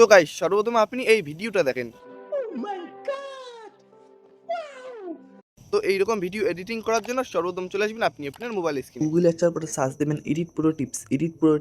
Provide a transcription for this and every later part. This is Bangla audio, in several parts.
তো গাইস সর্বপ্রথম আপনি এই ভিডিওটা দেখেন। তো এইরকম ভিডিও এডিটিং করার জন্য সর্বপ্রথম চলে আসবেন আপনি আপনার মোবাইল স্ক্রিনে। গুগলে আসার পরে সার্চ দেবেন এডিট প্রো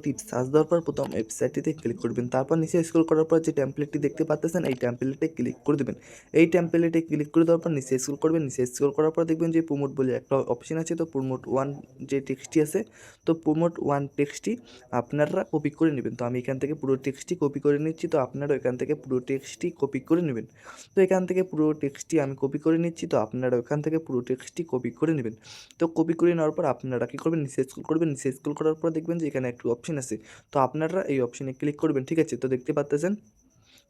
টিপস সার্চ দেওয়ার পর প্রথম ওয়েবসাইটটিতে ক্লিক করবেন। তারপর নিচে স্ক্রল করার পর যে টেমপ্লেটটি দেখতে পাচ্ছেন এই টেমপ্লেটে ক্লিক করে দেবেন। এই টেমপ্লেটে ক্লিক করে দেওয়ার পর নিচে স্ক্রল করবেন। নিচে স্ক্রল করার পর দেখবেন যে প্রমোট বলে একটা অপশন আছে। তো প্রমোট ওয়ান যে টেক্সটটি আছে, তো প্রমোট ওয়ান টেক্সটটি আপনারা কপি করে নেবেন। তো আমি এখান থেকে পুরো টেক্সটটি কপি করে নিচ্ছি, তো আপনারা এখান থেকে পুরো টেক্সটটি কপি করে নেবেন। তো এখান থেকে পুরো টেক্সটটি আমি কপি করে নিচ্ছি, তো আপনারা এখান থেকে পুরো টেক্সটটি কপি করে নেবেন। তো কপি করে নেওয়ার পর আপনারা কী করবেন, নিচে স্ক্রল করবেন। নিচে স্ক্রল করার পর দেখবেন যে এখানে একটু অপশন আছে, তো আপনারা এই অপশনে ক্লিক করবেন। ঠিক আছে, তো দেখতে পাচ্ছেন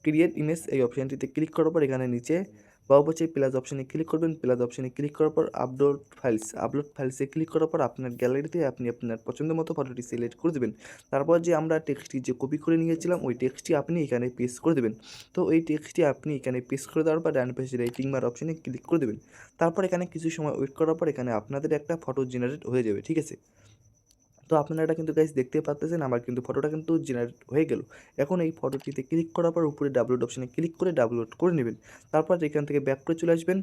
ক্রিয়েট ইমেজ, এই অপশানটিতে ক্লিক করার পর এখানে নিচে বামপাশে প্লাস অপশানে ক্লিক করবেন। প্লাস অপশানে ক্লিক করার পর আপলোড ফাইলসে ক্লিক করার পর আপনার গ্যালারিতে আপনি আপনার পছন্দ মতো ফটোটি সিলেক্ট করে দেবেন। তারপর যে আমরা টেক্সটটি যে কপি করে নিয়েছিলাম ওই টেক্সটটি আপনি এখানে পেস্ট করে দেবেন। তো এই টেক্সটটি আপনি এখানে পেস্ট করে দেওয়ার পর ডান পাশে রেটিং মার অপশানে ক্লিক করে দেবেন। তারপর এখানে কিছু সময় ওয়েট করার পর এখানে আপনাদের একটা ফটো জেনারেট হয়ে যাবে। ঠিক আছে, তো আপনারা কিন্তু গাইস দেখতে পাচ্ছেন আমার কিন্তু ফটোটা কিন্তু জেনারেট হয়ে গেল। এখন এই ফটোটিতে ক্লিক করার পর উপরে ডাউনলোড অপশানে ক্লিক করে ডাউনলোড করে নেবেন। তারপর এখান থেকে ব্যাক করে চলে আসবেন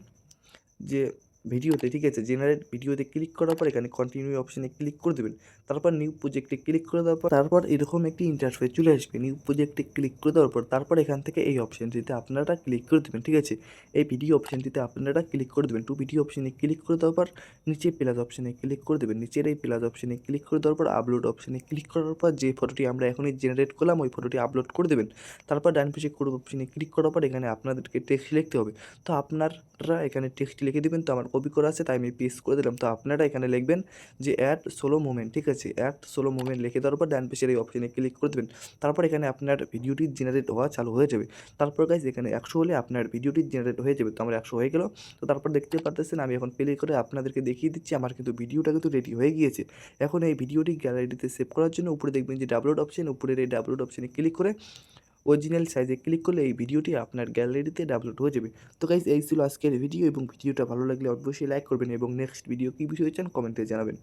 যে ভিডিওতে। ঠিক আছে, জেনারেট ভিডিওতে ক্লিক করার পর এখানে কন্টিনিউ অপশানে ক্লিক করে দেবেন। তারপর নিউ প্রজেক্টে ক্লিক করে দেওয়ার পর এরকম একটি ইন্টারফেস চলে আসবে। নিউ প্রজেক্টে ক্লিক করে দেওয়ার পর তারপর এখান থেকে এই অপশানটিতে আপনারা ক্লিক করে দেবেন। ঠিক আছে, এই ভিডিও অপশানটিতে আপনারা ক্লিক করে দেবেন। টু ভিডিও অপশানে ক্লিক করে দেওয়ার পর নিচে প্লাস অপশানে ক্লিক করে দেবেন। নিচের এই প্লাস অপশানে ক্লিক করে দেওয়ার পর আপলোড অপশানে ক্লিক করার পর যে ফটোটি আমরা এখনই জেনারেট করলাম ওই ফটোটি আপলোড করে দেবেন। তারপর ডান পাশে ক্রপ অপশানে ক্লিক করার পর এখানে আপনাদেরকে টেক্সট লিখতে হবে। তো আপনারা এখানে টেক্সট লিখে দেবেন। তো আমার কপি করা আছে তাই আমি পেস্ট করে দিলাম। তো আপনারা এখানে লিখবেন যে অ্যাড সোলো মুভমেন্ট। ঠিক আছে, অ্যাড সোলো মুভমেন্ট লিখে দেওয়ার পর ডান পাশের এই অপশানে ক্লিক করে দেবেন। তারপর এখানে আপনার ভিডিওটি জেনারেট হওয়া চালু হয়ে যাবে। তারপর গাইজ এখানে 100 হলে আপনার ভিডিওটি জেনারেট হয়ে যাবে। তো আমার 100 হয়ে গেল। তো তারপর দেখতে পাচ্ছেন আমি এখন প্লে করে আপনাদেরকে দেখিয়ে দিচ্ছি আমার কিন্তু ভিডিওটা কিন্তু রেডি হয়ে গিয়েছে। এখন এই ভিডিওটি গ্যালারিতে সেভ করার জন্য উপরে দেখবেন যে ডাউনলোড অপশন, উপরের এই ডাউনলোড অপশানে ক্লিক করে অরিজিনাল সাইজে ক্লিক করলে এই ভিডিওটি আপনার গ্যালারিতে ডাউনলোড হয়ে যাবে। তো গাইজ এই ছিল আজকের ভিডিও, এবং ভিডিওটা ভালো লাগলে অবশ্যই লাইক করবেন এবং নেক্সট ভিডিও কী বিষয় চান কমেন্টে জানাবেন।